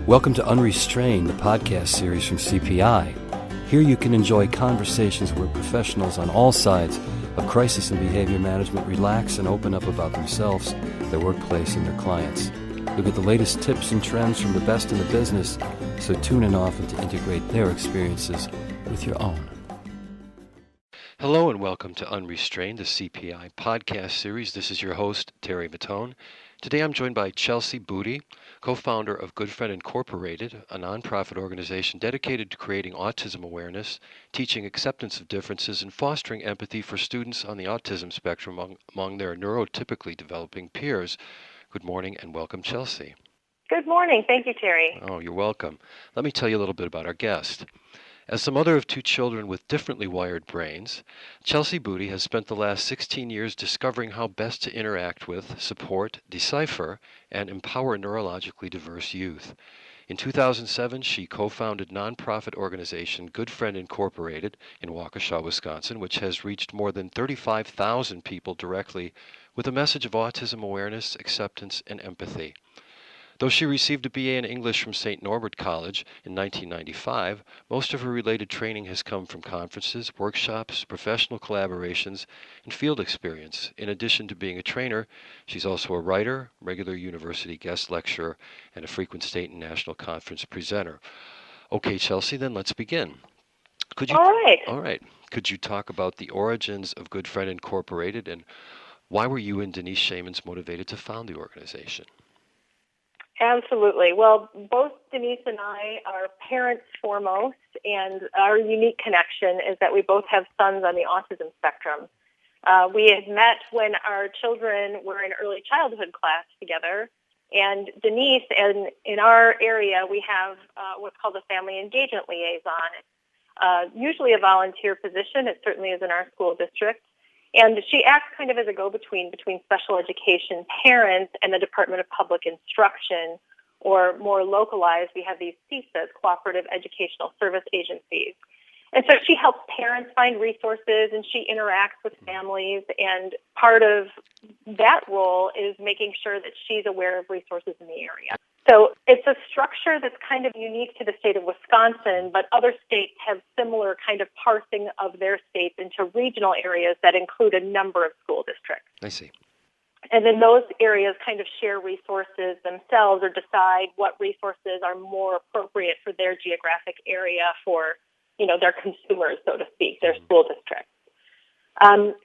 Welcome to Unrestrained, the podcast series from CPI. Here you can enjoy conversations where professionals on all sides of crisis and behavior management relax and open up about themselves, their workplace, and their clients. You'll get the latest tips and trends from the best in the business, so tune in often to integrate their experiences with your own. Hello and welcome to Unrestrained, the CPI podcast series. This is your host, Terry Matone. Today I'm joined by Chelsea Budde, co-founder of Good Friend Incorporated, a nonprofit organization dedicated to creating autism awareness, teaching acceptance of differences, and fostering empathy for students on the autism spectrum among their neurotypically developing peers. Good morning and welcome, Chelsea. Good morning. Thank you, Terry. Oh, you're welcome. Let me tell you a little bit about our guest. As the mother of two children with differently wired brains, Chelsea Budde has spent the last 16 years discovering how best to interact with, support, decipher, and empower neurologically diverse youth. In 2007, she co-founded nonprofit organization Good Friend Incorporated in Waukesha, Wisconsin, which has reached more than 35,000 people directly with a message of autism awareness, acceptance, and empathy. Though she received a BA in English from St. Norbert College in 1995, most of her related training has come from conferences, workshops, professional collaborations, and field experience. In addition to being a trainer, she's also a writer, regular university guest lecturer, and a frequent state and national conference presenter. Okay, Chelsea, then let's begin. All right. Could you talk about the origins of Good Friend Incorporated and why were you and Denise Shamans motivated to found the organization? Absolutely. Well, both Denise and I are parents foremost, and our unique connection is that we both have sons on the autism spectrum. We had met when our children were in early childhood class together, and Denise, in our area, we have what's called a family engagement liaison. Usually a volunteer position. It certainly is in our school district. And she acts kind of as a go-between between special education parents and the Department of Public Instruction, or more localized, we have these CSAs, cooperative educational service agencies. And so she helps parents find resources and she interacts with families, and part of that role is making sure that she's aware of resources in the area. So it's a structure that's kind of unique to the state of Wisconsin, but other states have similar kind of parsing of their states into regional areas that include a number of school districts. I see. And then those areas kind of share resources themselves or decide what resources are more appropriate for their geographic area for, their consumers, so to speak, their school districts.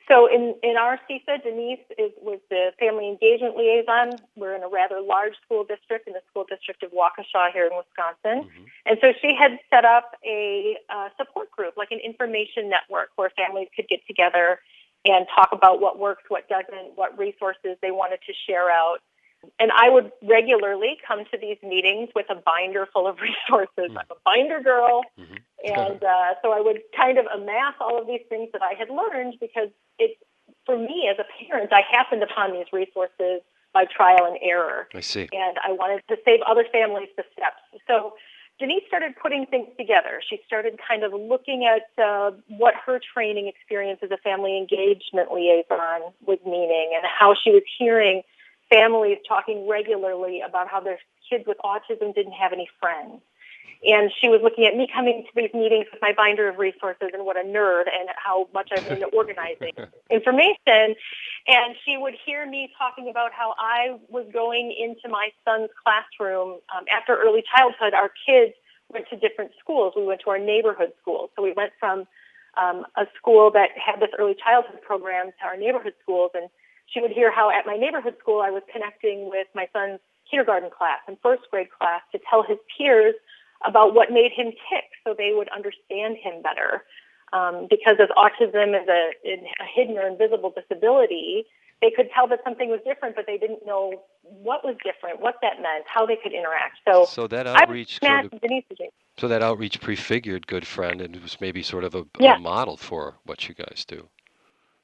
So in our CISA, Denise was the family engagement liaison. We're in a rather large school district, in the school district of Waukesha here in Wisconsin. Mm-hmm. And so she had set up a support group, like an information network where families could get together and talk about what works, what doesn't, what resources they wanted to share out. And I would regularly come to these meetings with a binder full of resources. Mm-hmm. I'm a binder girl. Mm-hmm. And so I would kind of amass all of these things that I had learned because for me as a parent, I happened upon these resources by trial and error. I see. And I wanted to save other families the steps. So Denise started putting things together. She started kind of looking at what her training experience as a family engagement liaison was meaning and how she was hearing families talking regularly about how their kids with autism didn't have any friends. And she was looking at me coming to these meetings with my binder of resources and what a nerd and how much I've been organizing information. And she would hear me talking about how I was going into my son's classroom. After early childhood, our kids went to different schools. We went to our neighborhood schools. So we went from a school that had this early childhood program to our neighborhood schools. And she would hear how at my neighborhood school I was connecting with my son's kindergarten class and first grade class to tell his peers about what made him tick so they would understand him better. Because as autism is a hidden or invisible disability, they could tell that something was different, but they didn't know what was different, what that meant, how they could interact. So that outreach that outreach prefigured Good Friend, and it was maybe sort of a model for what you guys do.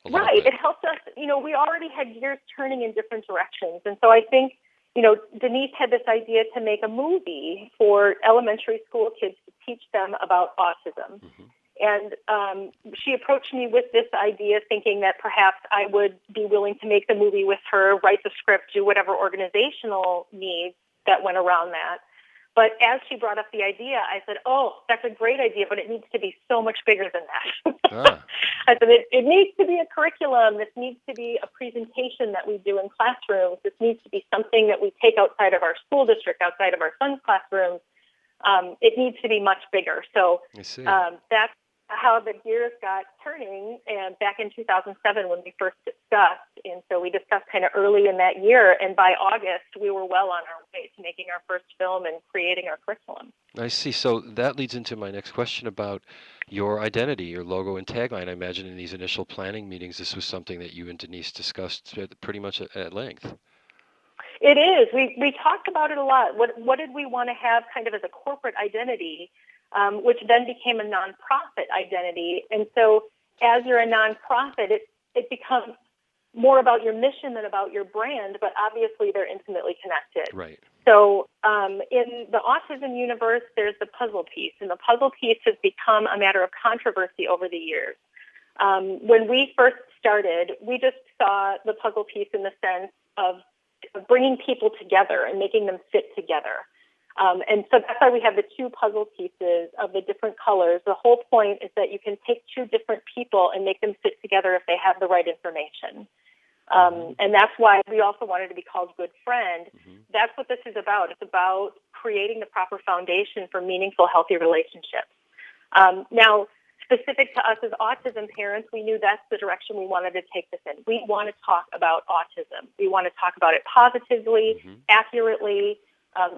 Right. It helped us, we already had gears turning in different directions. And so I think, Denise had this idea to make a movie for elementary school kids to teach them about autism. Mm-hmm. And she approached me with this idea thinking that perhaps I would be willing to make the movie with her, write the script, do whatever organizational needs that went around that. But as she brought up the idea, I said, oh, that's a great idea, but it needs to be so much bigger than that. I said, it needs to be a curriculum. This needs to be a presentation that we do in classrooms. This needs to be something that we take outside of our school district, outside of our son's classrooms. It needs to be much bigger. So that's how the gears got turning, and back in 2007 when we first discussed. And so we discussed kind of early in that year, and by August we were well on our way to making our first film and creating our curriculum. I see. So that leads into my next question about your identity, your logo and tagline. I imagine in these initial planning meetings this was something that you and Denise discussed pretty much at length. It is. We talked about it a lot. What did we want to have kind of as a corporate identity, which then became a nonprofit identity. And so as you're a nonprofit, it becomes more about your mission than about your brand, but obviously they're intimately connected. Right. So in the autism universe, there's the puzzle piece, and the puzzle piece has become a matter of controversy over the years. When we first started, we just saw the puzzle piece in the sense of bringing people together and making them fit together. And so that's why we have the two puzzle pieces of the different colors. The whole point is that you can take two different people and make them fit together if they have the right information. And that's why we also wanted to be called Good Friend. That's what this is about. It's about creating the proper foundation for meaningful, healthy relationships. Now, specific to us as autism parents, we knew that's the direction we wanted to take this in. We want to talk about autism. We want to talk about it positively, accurately,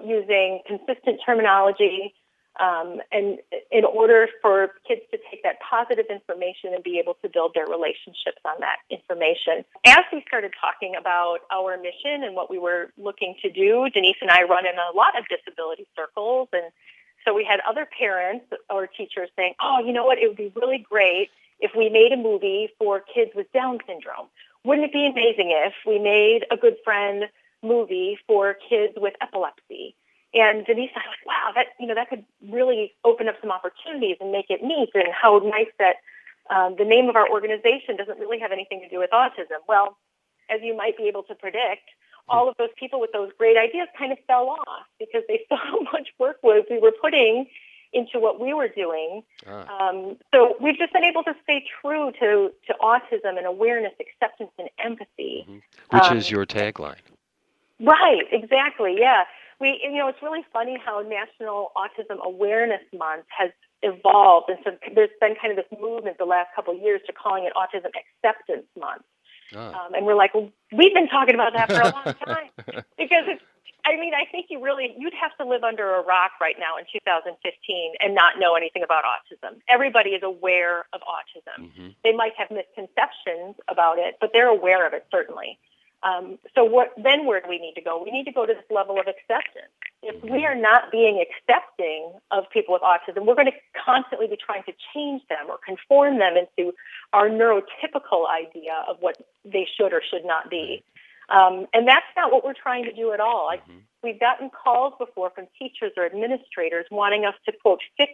using consistent terminology, and in order for kids to take that positive information and be able to build their relationships on that information. As we started talking about our mission and what we were looking to do, Denise and I run in a lot of disability circles, and so we had other parents or teachers saying, oh, you know what, it would be really great if we made a movie for kids with Down syndrome. Wouldn't it be amazing if we made a Good Friend movie for kids with epilepsy? And Denise and I were like, wow, that could really open up some opportunities and make it neat, and how nice that the name of our organization doesn't really have anything to do with autism. Well, as you might be able to predict, all of those people with those great ideas kind of fell off because they saw how much work we were putting into what we were doing. So we've just been able to stay true to autism and awareness, acceptance, and empathy. Which is your tagline. Right, exactly, yeah. It's really funny how National Autism Awareness Month has evolved, and so there's been kind of this movement the last couple of years to calling it Autism Acceptance Month. And we're like, well, we've been talking about that for a long time. Because I think you'd have to live under a rock right now in 2015 and not know anything about autism. Everybody is aware of autism. They might have misconceptions about it, but they're aware of it, certainly. So where do we need to go? We need to go to this level of acceptance. If we are not being accepting of people with autism, we're going to constantly be trying to change them or conform them into our neurotypical idea of what they should or should not be. And that's not what we're trying to do at all. We've gotten calls before from teachers or administrators wanting us to, quote, fix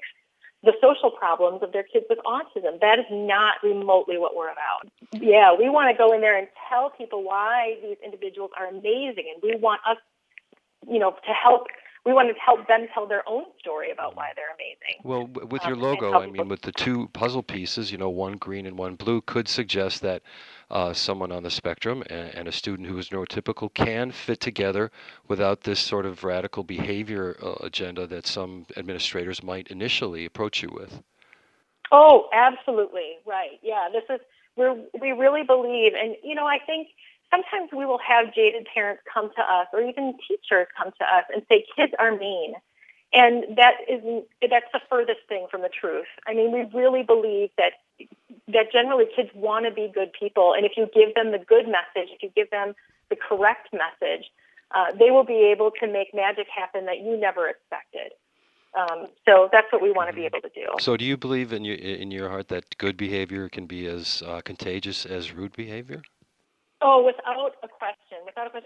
the social problems of their kids with autism. That is not remotely what we're about. Yeah, we want to go in there and tell people why these individuals are amazing, and we want us, we want to help them tell their own story about why they're amazing. Well, with your logo, with the two puzzle pieces, one green and one blue, could suggest that someone on the spectrum and a student who is neurotypical can fit together without this sort of radical behavior agenda that some administrators might initially approach you with. Oh, absolutely. Right. Yeah, we really believe, and I think sometimes we will have jaded parents come to us, or even teachers come to us and say kids are mean. And that's the furthest thing from the truth. We really believe that generally kids want to be good people, and if you give them the good message, if you give them the correct message, they will be able to make magic happen that you never expected. So that's what we want to be able to do. So do you believe in your heart that good behavior can be as contagious as rude behavior? Oh, without a question.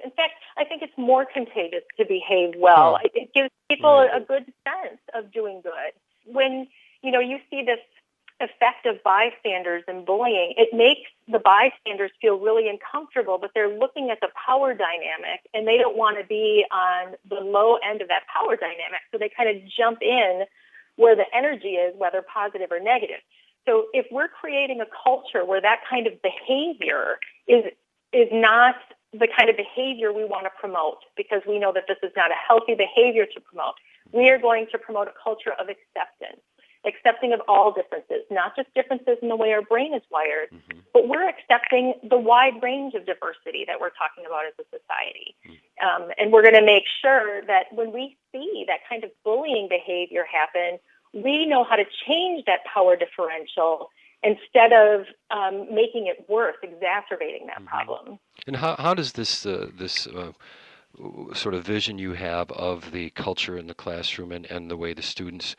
In fact, I think it's more contagious to behave well. It gives people a good sense of doing good. When, you see this effect of bystanders and bullying, it makes the bystanders feel really uncomfortable, but they're looking at the power dynamic, and they don't want to be on the low end of that power dynamic. So they kind of jump in where the energy is, whether positive or negative. So if we're creating a culture where that kind of behavior is not the kind of behavior we want to promote, because we know that this is not a healthy behavior to promote, we are going to promote a culture of acceptance. Accepting of all differences, not just differences in the way our brain is wired, but we're accepting the wide range of diversity that we're talking about as a society. And we're going to make sure that when we see that kind of bullying behavior happen, we know how to change that power differential instead of making it worse, exacerbating that problem. And how does this sort of vision you have of the culture in the classroom and the way the students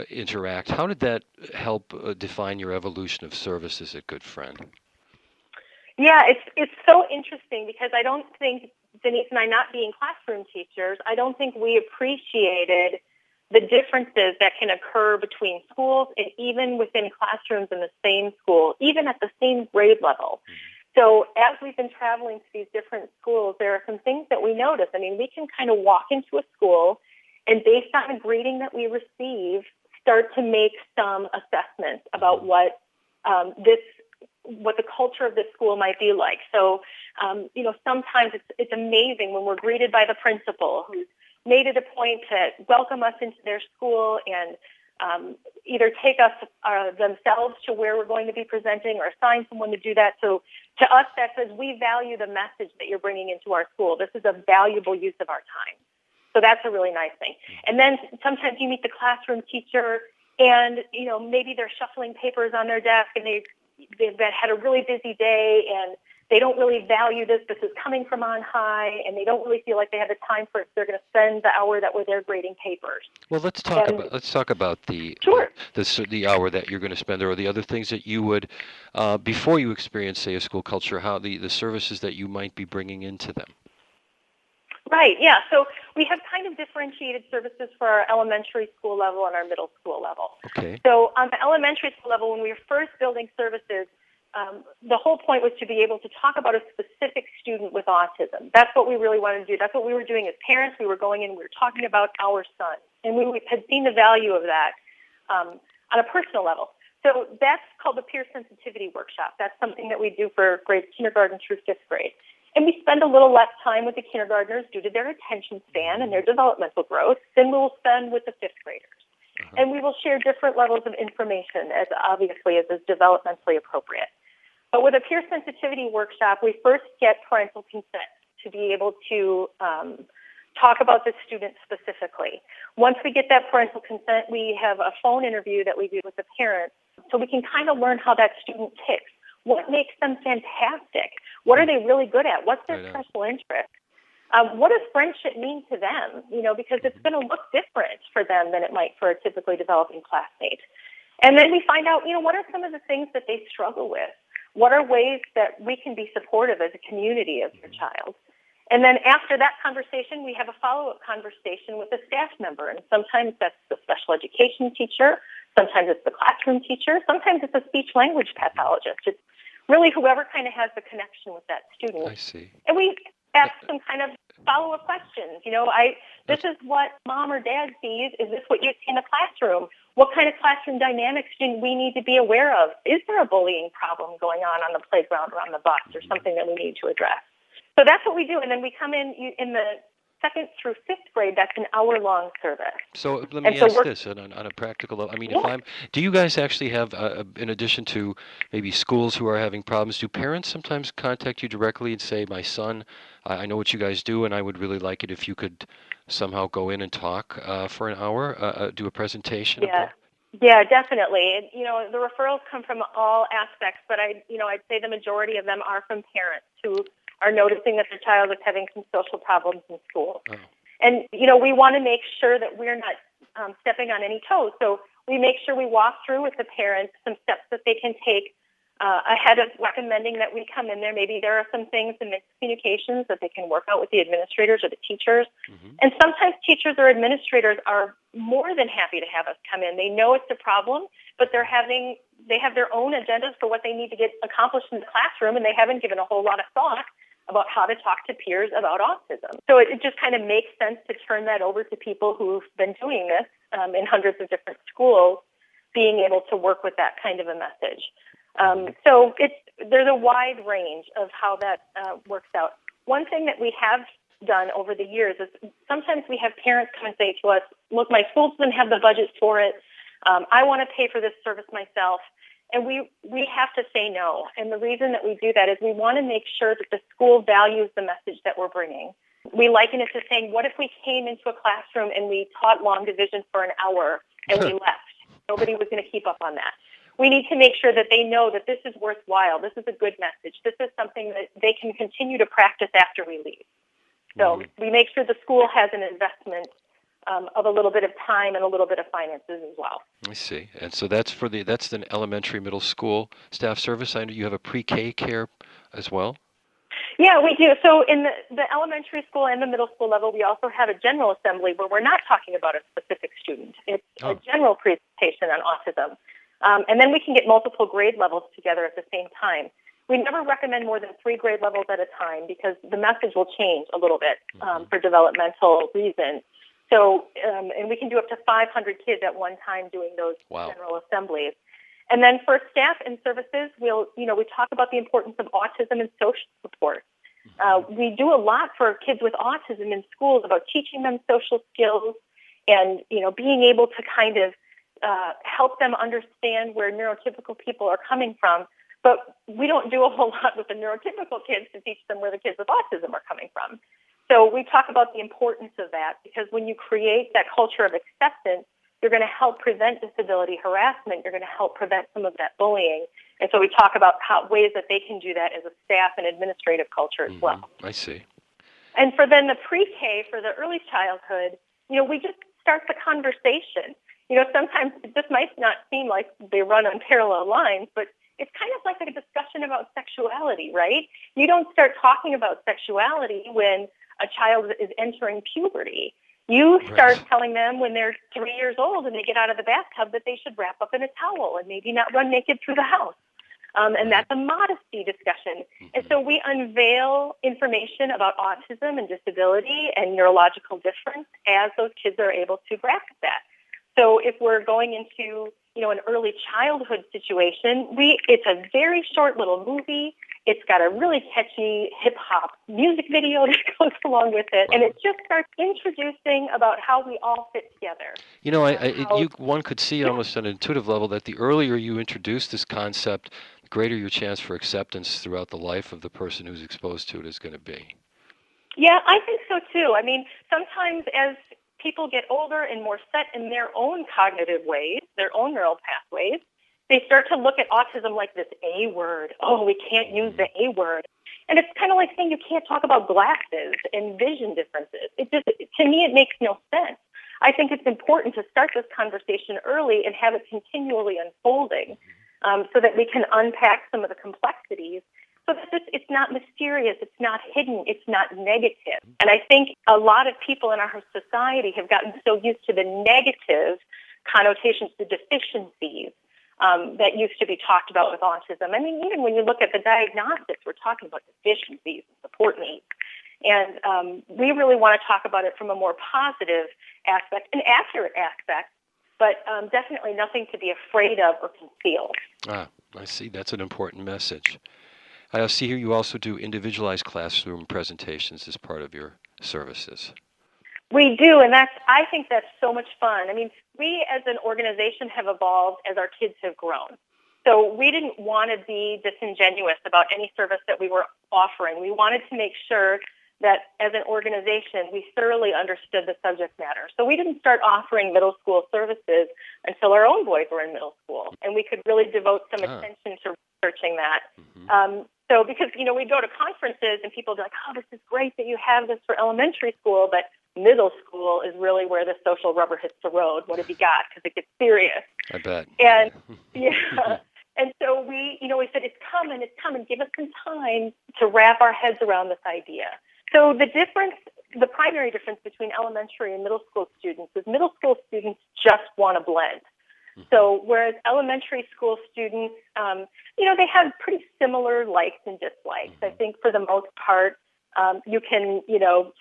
interact, how did that help define your evolution of services at Good Friend? Yeah, it's so interesting because I don't think, Denise and I not being classroom teachers, I don't think we appreciated the differences that can occur between schools and even within classrooms in the same school, even at the same grade level. So as we've been traveling to these different schools, there are some things that we notice. I mean, we can kind of walk into a school and based on the grading that we receive, start to make some assessments about what the culture of this school might be like. So, sometimes it's amazing when we're greeted by the principal who's made it a point to welcome us into their school and either take us themselves to where we're going to be presenting or assign someone to do that. So to us, that says we value the message that you're bringing into our school. This is a valuable use of our time. So that's a really nice thing. And then sometimes you meet the classroom teacher and, maybe they're shuffling papers on their desk and they've had a really busy day and they don't really value this. This is coming from on high, and they don't really feel like they have the time for it. They're going to spend the hour that they're grading papers. Well, let's talk about the hour that you're going to spend there, or the other things that you would, before you experience, say, a school culture, how the services that you might be bringing into them. Right, yeah. So we have kind of differentiated services for our elementary school level and our middle school level. Okay. So on the elementary school level, when we were first building services, the whole point was to be able to talk about a specific student with autism. That's what we really wanted to do. That's what we were doing as parents. We were going in, we were talking about our son, and we had seen the value of that on a personal level. So that's called the peer sensitivity workshop. That's something that we do for grades kindergarten through 5th grade. And we spend a little less time with the kindergartners due to their attention span and their developmental growth than we will spend with the 5th graders. And we will share different levels of information as obviously as is developmentally appropriate. But with a peer sensitivity workshop, we first get parental consent to be able to talk about the student specifically. Once we get that parental consent, we have a phone interview that we do with the parents so we can kind of learn how that student ticks. What makes them fantastic? What are they really good at? What's their special interest? What does friendship mean to them? Because it's going to look different for them than it might for a typically developing classmate. And then we find out, what are some of the things that they struggle with? What are ways that we can be supportive as a community of your child? And then after that conversation, we have a follow-up conversation with a staff member. And sometimes that's the special education teacher. Sometimes it's the classroom teacher. Sometimes it's a speech-language pathologist. It's really whoever kind of has the connection with that student. I see. And we ask some kind of follow-up questions. This is what mom or dad sees. Is this what you see in the classroom? What kind of classroom dynamics do we need to be aware of? Is there a bullying problem going on the playground or on the bus or something that we need to address? So that's what we do. And then we come in the 2nd through 5th grade. That's an hour-long service. So let me ask this on a practical level. I mean, do you guys actually have, in addition to maybe schools who are having problems, do parents sometimes contact you directly and say, my son, I know what you guys do, and I would really like it if you could somehow go in and talk for an hour, do a presentation? Yeah, definitely. And, the referrals come from all aspects, but I'd say the majority of them are from parents who are noticing that their child is having some social problems in school. Oh. And, we want to make sure that we're not stepping on any toes. So we make sure we walk through with the parents some steps that they can take ahead of recommending that we come in there. Maybe there are some things in miscommunications that they can work out with the administrators or the teachers. And sometimes teachers or administrators are more than happy to have us come in. They know it's a problem, but they're having they have their own agendas for what they need to get accomplished in the classroom, and they haven't given a whole lot of thought about how to talk to peers about autism. So it just kind of makes sense to turn that over to people who've been doing this in hundreds of different schools, being able to work with that kind of a message. So there's a wide range of how that works out. One thing that we have done over the years is sometimes we have parents come and say to us, look, my school doesn't have the budget for it. I want to pay for this service myself. And we have to say no. And the reason that we do that is we want to make sure that the school values the message that we're bringing. We liken it to saying, what if we came into a classroom and we taught long division for an hour and we left? Nobody was going to keep up on that. We need to make sure that they know that this is worthwhile. This is a good message. This is something that they can continue to practice after we leave. So we make sure the school has an investment of a little bit of time and a little bit of finances as well. I see. And so that's an elementary, middle school staff service. I know you have a pre-K care as well. Yeah, we do. So in the elementary school and the middle school level, we also have a general assembly where we're not talking about a specific student. It's a general presentation on autism. And then we can get multiple grade levels together at the same time. We never recommend more than 3 grade levels at a time because the message will change a little bit for developmental reasons. So, and we can do up to 500 kids at one time doing those general assemblies. And then for staff and services, we talk about the importance of autism and social support. We do a lot for kids with autism in schools about teaching them social skills and, being able to kind of help them understand where neurotypical people are coming from. But we don't do a whole lot with the neurotypical kids to teach them where the kids with autism are coming from. So we talk about the importance of that because when you create that culture of acceptance, you're going to help prevent disability harassment. You're going to help prevent some of that bullying. And so we talk about ways that they can do that as a staff and administrative culture as well. I see. And for then the pre-K, for the early childhood, we just start the conversation. Sometimes this might not seem like they run on parallel lines, but it's kind of like a discussion about sexuality, right? You don't start talking about sexuality when a child is entering puberty. You start telling them when they're 3 years old and they get out of the bathtub that they should wrap up in a towel and maybe not run naked through the house. And that's a modesty discussion. And so we unveil information about autism and disability and neurological difference as those kids are able to grasp that. So if we're going into, an early childhood situation, it's a very short little movie. It's got a really catchy hip-hop music video that goes along with it, and it just starts introducing about how we all fit together. One could see almost on an intuitive level that the earlier you introduce this concept, the greater your chance for acceptance throughout the life of the person who's exposed to it is going to be. Yeah, I think so too. I mean, sometimes as people get older and more set in their own cognitive ways, their own neural pathways, they start to look at autism like this A word. Oh, we can't use the A word. And it's kind of like saying you can't talk about glasses and vision differences. To me, it makes no sense. I think it's important to start this conversation early and have it continually unfolding so that we can unpack some of the complexities so that it's not mysterious, it's not hidden, it's not negative. And I think a lot of people in our society have gotten so used to the negative connotations, the deficiencies, that used to be talked about with autism. I mean, even when you look at the diagnostics, we're talking about deficiencies and support needs. And we really want to talk about it from a more positive aspect, an accurate aspect, but definitely nothing to be afraid of or conceal. I see. That's an important message. I see here you also do individualized classroom presentations as part of your services. We do, and I think that's so much fun. I mean, we as an organization have evolved as our kids have grown. So we didn't want to be disingenuous about any service that we were offering. We wanted to make sure that as an organization, we thoroughly understood the subject matter. So we didn't start offering middle school services until our own boys were in middle school, and we could really devote some attention to researching that. So because, we'd go to conferences and people would be like, oh, this is great that you have this for elementary school, but middle school is really where the social rubber hits the road. What have you got? Because it gets serious. I bet. And and so we said, it's coming. Give us some time to wrap our heads around this idea. So the primary difference between elementary and middle school students is middle school students just want to blend. So whereas elementary school students, they have pretty similar likes and dislikes. I think for the most part, you can,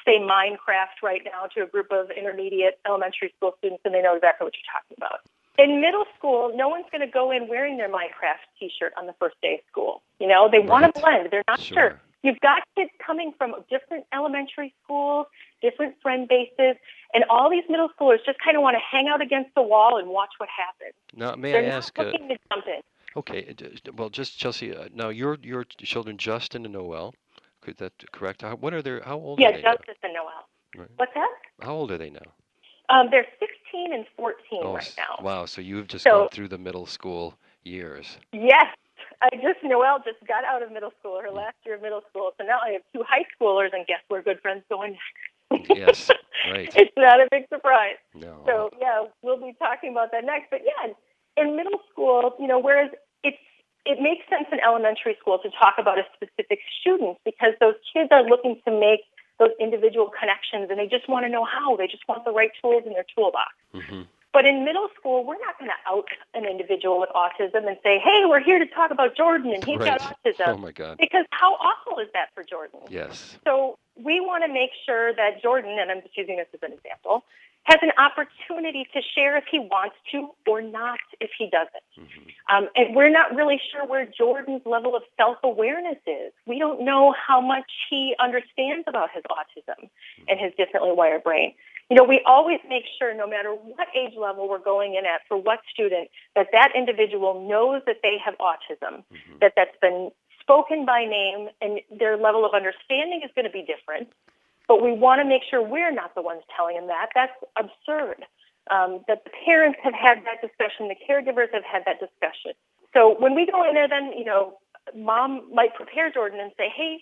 say Minecraft right now to a group of intermediate elementary school students, and they know exactly what you're talking about. In middle school, no one's going to go in wearing their Minecraft T-shirt on the first day of school. They want to blend. They're not sure. You've got kids coming from different elementary schools, different friend bases, and all these middle schoolers just kind of want to hang out against the wall and watch what happens. Now, may They're I ask? not looking to jump in. Okay, well, just Chelsea. Now, your children, Justin and Noel, is that correct? How old are they? Yeah, Justice and Noel. Right. What's that? How old are they now? They're 16 and 14 right now. Wow, so you've just gone through the middle school years. Yes. Noelle just got out of middle school, her last year of middle school. So now I have 2 high schoolers, and guess where Good Friend's going next? Yes, right. It's not a big surprise. No. So, we'll be talking about that next. But, in middle school, whereas it makes sense in elementary school to talk about a specific student because those kids are looking to make those individual connections, and they just want to know how. They just want the right tools in their toolbox. But in middle school, we're not going to out an individual with autism and say, hey, we're here to talk about Jordan, and he's got autism. Oh, my God. Because how awful is that for Jordan? Yes. So we want to make sure that Jordan, and I'm just using this as an example, has an opportunity to share if he wants to or not if he doesn't. And we're not really sure where Jordan's level of self-awareness is. We don't know how much he understands about his autism and his differently wired brain. We always make sure, no matter what age level we're going in at for what student, that individual knows that they have autism, that's been spoken by name, and their level of understanding is going to be different. But we want to make sure we're not the ones telling them that. That's absurd. That the parents have had that discussion, the caregivers have had that discussion. So when we go in there, then, mom might prepare Jordan and say, hey,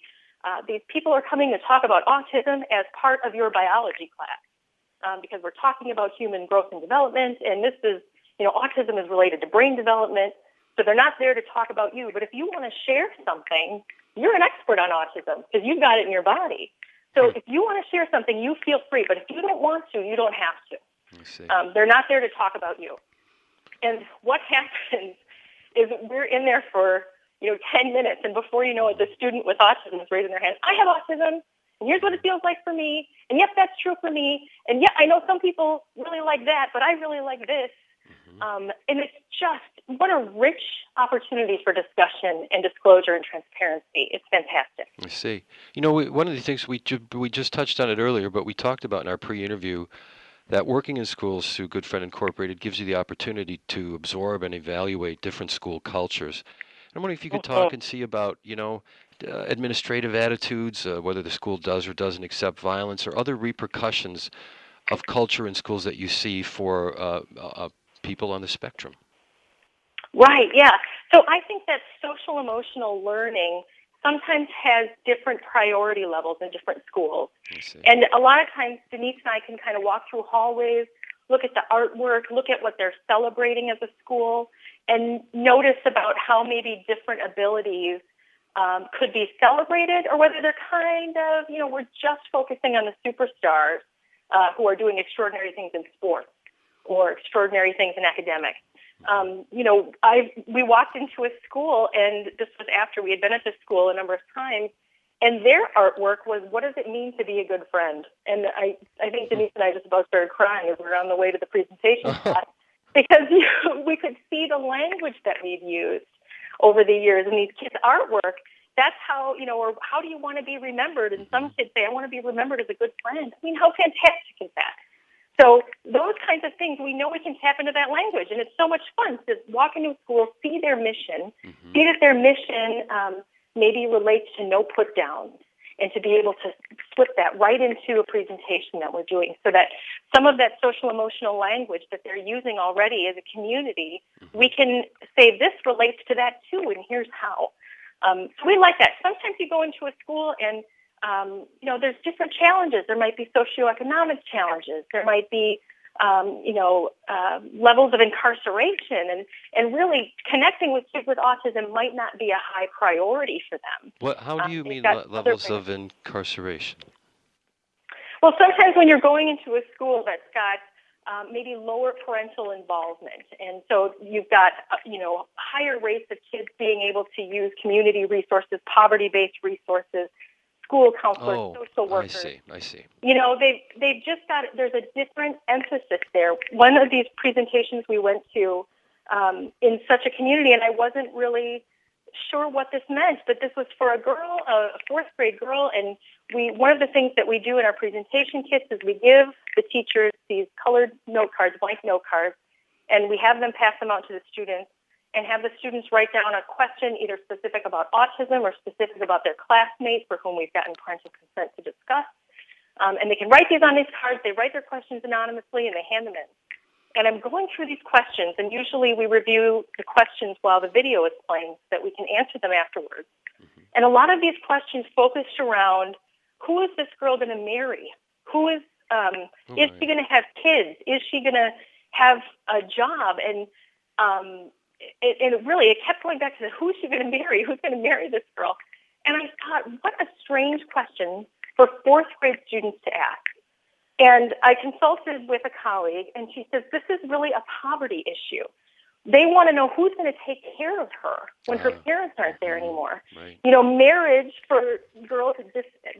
these people are coming to talk about autism as part of your biology class because we're talking about human growth and development, and this is, autism is related to brain development. So they're not there to talk about you. But if you want to share something, you're an expert on autism because you've got it in your body. So if you want to share something, you feel free. But if you don't want to, you don't have to. They're not there to talk about you. And what happens is we're in there for 10 minutes, and before you know it, the student with autism is raising their hand. I have autism, and here's what it feels like for me. And yes, that's true for me. And yeah, I know some people really like that, but I really like this. And it's just, what a rich opportunity for discussion and disclosure and transparency. It's fantastic. I see. One of the things we just touched on it earlier, but we talked about in our pre-interview, that working in schools through Good Friend Incorporated gives you the opportunity to absorb and evaluate different school cultures. I'm wondering if you could talk and see about, administrative attitudes, whether the school does or doesn't accept violence, or other repercussions of culture in schools that you see for people on the spectrum. Right, yeah. So I think that social emotional learning sometimes has different priority levels in different schools. And a lot of times Denise and I can kind of walk through hallways, look at the artwork, look at what they're celebrating as a school, and notice about how maybe different abilities could be celebrated, or whether they're kind of, we're just focusing on the superstars who are doing extraordinary things in sports or extraordinary things in academics. We walked into a school, and this was after we had been at this school a number of times, and their artwork was, what does it mean to be a good friend? And I think Denise and I just about started crying as we were on the way to the presentation spot, because we could see the language that we've used over the years. And these kids' artwork, that's how, or how do you want to be remembered? And some kids say, I want to be remembered as a good friend. I mean, how fantastic is that? So those kinds of things, we know we can tap into that language, and it's so much fun to walk into a school, see their mission, see that their mission maybe relates to no put downs, and to be able to slip that right into a presentation that we're doing, so that some of that social emotional language that they're using already as a community, we can say this relates to that too, and here's how. So we like that. Sometimes you go into a school and there's different challenges. There might be socioeconomic challenges. There might be, levels of incarceration, and really connecting with kids with autism might not be a high priority for them. How do you mean levels of incarceration? Well, sometimes when you're going into a school that's got maybe lower parental involvement. And so you've got, higher rates of kids being able to use community resources, poverty-based resources, school counselors, social workers. I see. They've just got, there's a different emphasis there. One of these presentations we went to in such a community, and I wasn't really sure what this meant, but this was for a girl, a fourth grade girl, and one of the things that we do in our presentation kits is we give the teachers these colored note cards, blank note cards, and we have them pass them out to the students and have the students write down a question either specific about autism or specific about their classmates for whom we've gotten parental consent to discuss. And they can write these on these cards. They write their questions anonymously, and they hand them in. And I'm going through these questions, and usually we review the questions while the video is playing so that we can answer them afterwards. Mm-hmm. And a lot of these questions focused around, who is this girl going to marry? Who is she going to have kids? Is she going to have a job? And it kept going back to who's she going to marry? Who's going to marry this girl? And I thought, what a strange question for fourth grade students to ask. And I consulted with a colleague, and she says, this is really a poverty issue. They want to know who's going to take care of her when her parents aren't there anymore. Right. Marriage for girls,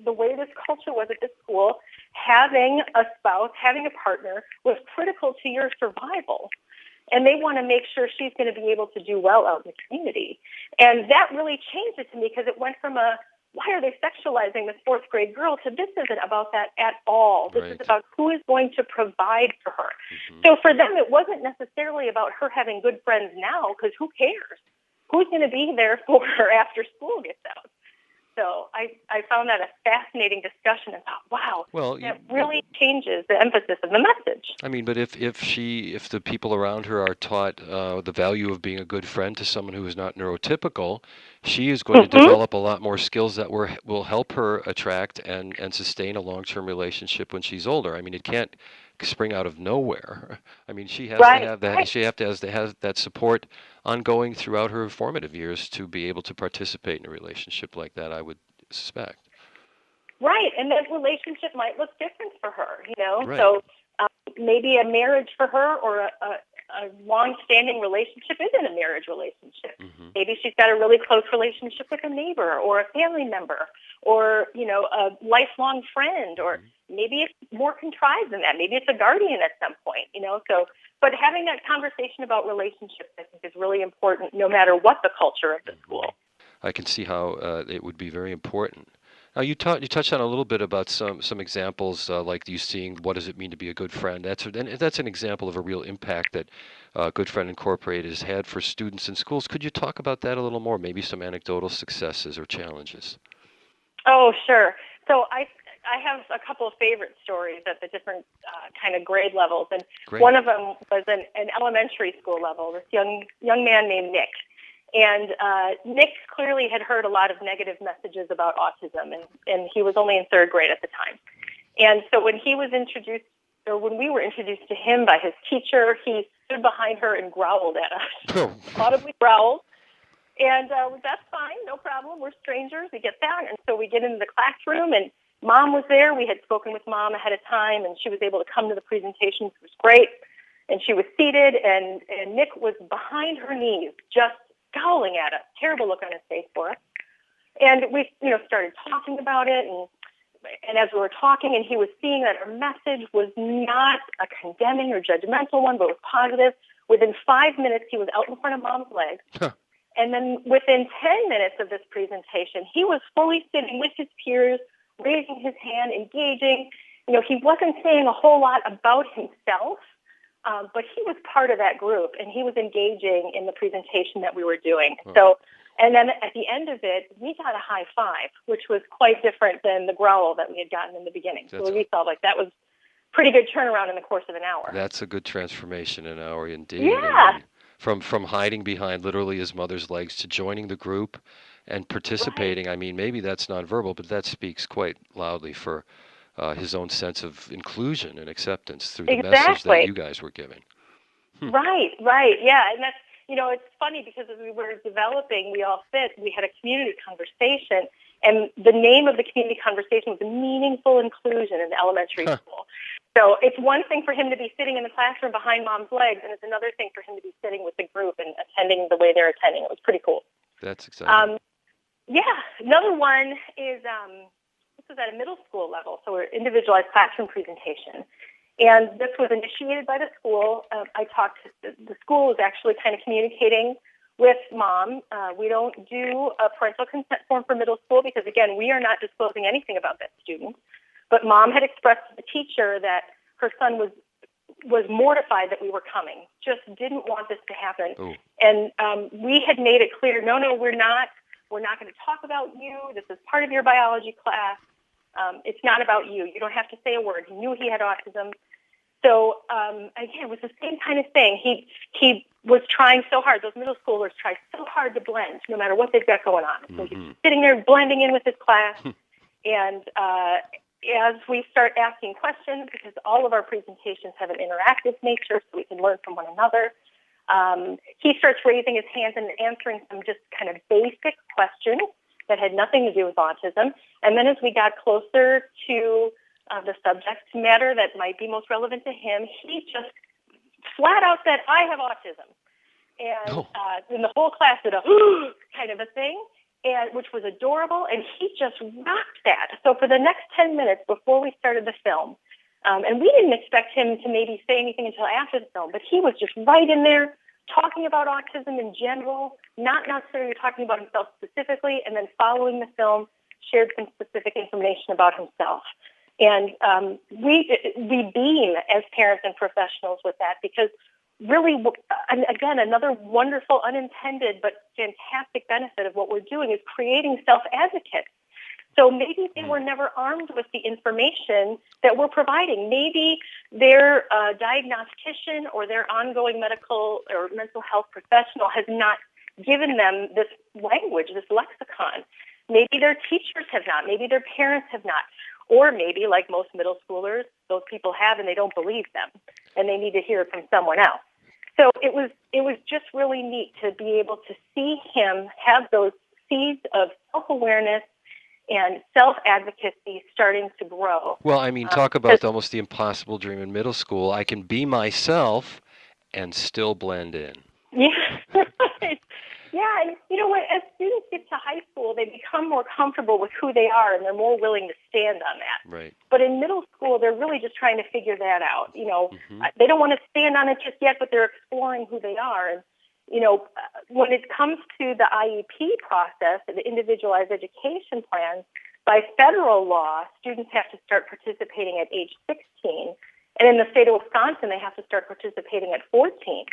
the way this culture was at this school, having a spouse, having a partner was critical to your survival. And they want to make sure she's going to be able to do well out in the community. And that really changed it to me because it went from why are they sexualizing this fourth grade girl to this isn't about that at all. This is about who is going to provide for her. Mm-hmm. So for them, it wasn't necessarily about her having good friends now, because who cares? Who's going to be there for her after school gets out? So I found that a fascinating discussion and thought, wow, that really changes the emphasis of the message. I mean, but if the people around her are taught the value of being a good friend to someone who is not neurotypical, she is going to develop a lot more skills that will help her attract and sustain a long-term relationship when she's older. I mean, it can't spring out of nowhere. I mean, she has to have that. Right. She has to have that support ongoing throughout her formative years to be able to participate in a relationship like that, I would suspect. Right, and that relationship might look different for her, Right. So maybe a marriage for her or a long-standing relationship isn't a marriage relationship. Mm-hmm. Maybe she's got a really close relationship with a neighbor or a family member or, a lifelong friend, or maybe it's more contrived than that. Maybe it's a guardian at some point, So, but having that conversation about relationships, I think, is really important no matter what the culture of the school. I can see how it would be very important. Now, you touched on a little bit about some examples, like you seeing what does it mean to be a good friend. That's an example of a real impact that Good Friend Incorporated has had for students in schools. Could you talk about that a little more? Maybe some anecdotal successes or challenges. Oh, sure. So I have a couple of favorite stories at the different kind of grade levels, and one of them was an elementary school level. This young man named Nick. And Nick clearly had heard a lot of negative messages about autism, and he was only in third grade at the time. And so when we were introduced to him by his teacher, he stood behind her and growled at us, audibly growled. And that's fine, no problem. We're strangers. We get that. And so we get into the classroom, and Mom was there. We had spoken with Mom ahead of time, and she was able to come to the presentation, which was great. And she was seated, and Nick was behind her knees, just scowling at us, terrible look on his face for us. And we, started talking about it, and as we were talking, and he was seeing that our message was not a condemning or judgmental one, but was positive. Within 5 minutes, he was out in front of Mom's legs. Huh. And then within 10 minutes of this presentation, he was fully sitting with his peers, raising his hand, engaging. He wasn't saying a whole lot about himself, but he was part of that group, and he was engaging in the presentation that we were doing. Oh. So, and then at the end of it, we got a high five, which was quite different than the growl that we had gotten in the beginning. So we felt like that was pretty good turnaround in the course of an hour. That's a good transformation in an hour, indeed. Yeah. I mean, from hiding behind literally his mother's legs to joining the group and participating. Right. I mean, maybe that's nonverbal, but that speaks quite loudly for his own sense of inclusion and acceptance through the message that you guys were giving. Right, yeah. And that's, it's funny because as we were developing We All Fit, we had a community conversation, and the name of the community conversation was Meaningful Inclusion in Elementary School. So it's one thing for him to be sitting in the classroom behind mom's legs, and it's another thing for him to be sitting with the group and attending the way they're attending. It was pretty cool. That's exciting. Another one is this was at a middle school level, so we're individualized classroom presentation. And this was initiated by the school. The school is actually kind of communicating with mom. We don't do a parental consent form for middle school because, again, we are not disclosing anything about that student. But mom had expressed to the teacher that her son was mortified that we were coming, just didn't want this to happen. Ooh. And we had made it clear, no, we're not going to talk about you. This is part of your biology class. It's not about you. You don't have to say a word. He knew he had autism. So, again, it was the same kind of thing. He was trying so hard. Those middle schoolers try so hard to blend no matter what they've got going on. So he's sitting there blending in with his class. And as we start asking questions, because all of our presentations have an interactive nature so we can learn from one another, he starts raising his hands and answering some just kind of basic questions that had nothing to do with autism. And then as we got closer to the subject matter that might be most relevant to him, he just flat out said, I have autism. And then the whole class did a kind of a thing, which was adorable, and he just rocked that. So for the next 10 minutes before we started the film, and we didn't expect him to maybe say anything until after the film, but he was just right in there talking about autism in general, not necessarily talking about himself specifically, and then following the film, shared some specific information about himself. And we beam as parents and professionals with that because really, again, another wonderful, unintended, but fantastic benefit of what we're doing is creating self-advocates. So maybe they were never armed with the information that we're providing. Maybe their diagnostician or their ongoing medical or mental health professional has not given them this language, this lexicon. Maybe their teachers have not. Maybe their parents have not. Or maybe, like most middle schoolers, those people have and they don't believe them, and they need to hear it from someone else. So it was just really neat to be able to see him have those seeds of self-awareness and self-advocacy starting to grow. Well, I mean, talk about almost the impossible dream in middle school. I can be myself and still blend in. Yeah, right. Yeah, and you know what? As students get to high school, they become more comfortable with who they are, and they're more willing to stand on that. Right. But in middle school, they're really just trying to figure that out. You know, they don't want to stand on it just yet, but they're exploring who they are. And you know, when it comes to the IEP process, the individualized education plans, by federal law, students have to start participating at age 16. And in the state of Wisconsin, they have to start participating at 14.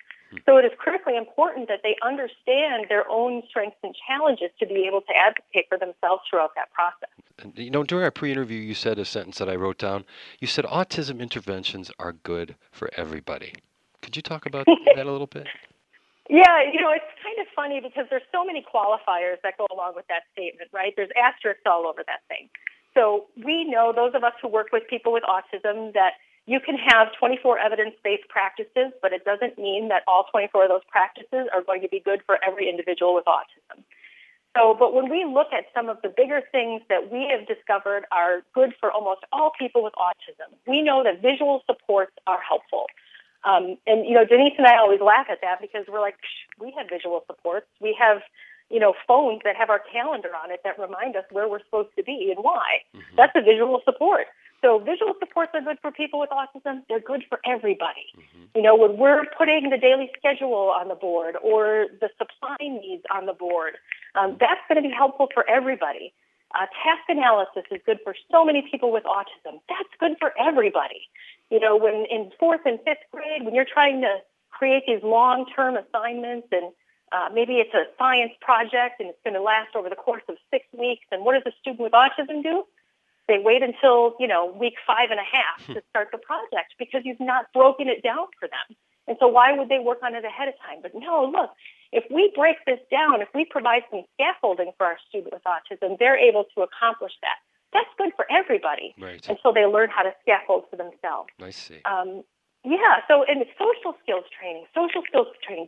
So it is critically important that they understand their own strengths and challenges to be able to advocate for themselves throughout that process. And, you know, during our pre-interview, you said a sentence that I wrote down. You said autism interventions are good for everybody. Could you talk about that a little bit? Yeah, you know, it's kind of funny because there's so many qualifiers that go along with that statement, right? There's asterisks all over that thing. So we know, those of us who work with people with autism, that you can have 24 evidence-based practices, but it doesn't mean that all 24 of those practices are going to be good for every individual with autism. So, but when we look at some of the bigger things that we have discovered are good for almost all people with autism, we know that visual supports are helpful. And, you know, Denise and I always laugh at that because we're like, we have visual supports. We have, you know, phones that have our calendar on it that remind us where we're supposed to be and why. That's a visual support. So visual supports are good for people with autism. They're good for everybody. You know, when we're putting the daily schedule on the board or the supply needs on the board, that's going to be helpful for everybody. Task analysis is good for so many people with autism. That's good for everybody. You know, when in 4th and 5th grade, when you're trying to create these long-term assignments and maybe it's a science project and it's going to last over the course of 6 weeks, and what does a student with autism do? They wait until, you know, week 5.5 to start the project because you've not broken it down for them. And so why would they work on it ahead of time? But no, look, if we break this down, if we provide some scaffolding for our student with autism, they're able to accomplish that. That's good for everybody. Right. And so they learn how to scaffold for themselves. I see. Yeah, so in social skills training,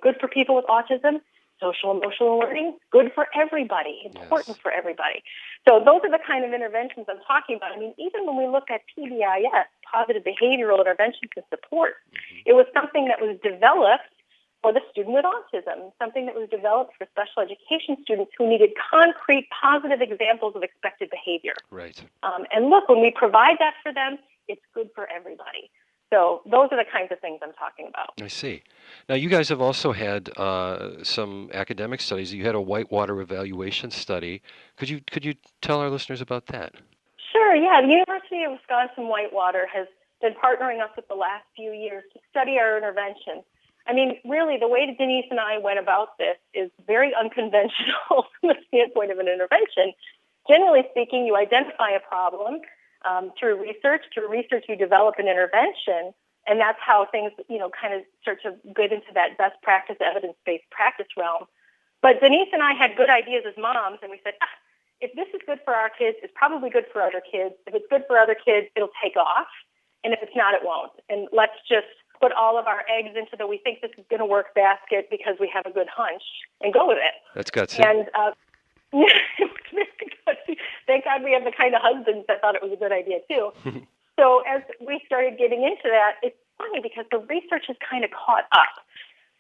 good for people with autism. social-emotional learning, good for everybody, important Yes. for everybody. So those are the kind of interventions I'm talking about. I mean, even when we look at PBIS, positive behavioral interventions and support, it was something that was developed for the student with autism, something that was developed for special education students who needed concrete, positive examples of expected behavior. Right. And look, when we provide that for them, it's good for everybody. So those are the kinds of things I'm talking about. I see. Now, you guys have also had some academic studies. You had a Whitewater evaluation study. Could you tell our listeners about that? Sure, yeah. The University of Wisconsin-Whitewater has been partnering us with the last few years to study our interventions. I mean, really, the way Denise and I went about this is very unconventional from the standpoint of an intervention. Generally speaking, you identify a problem through research. Through research, you develop an intervention, and that's how things, kind of start to get into that best practice, evidence-based practice realm. But Denise and I had good ideas as moms, and we said, if this is good for our kids, it's probably good for other kids. If it's good for other kids, it'll take off. And if it's not, it won't. And let's just put all of our eggs into the we think this is going to work basket because we have a good hunch and go with it. That's gutsy. And it was very gutsy. Thank God we have the kind of husbands that thought it was a good idea too. So as we started getting into that, it's funny because the research has kind of caught up.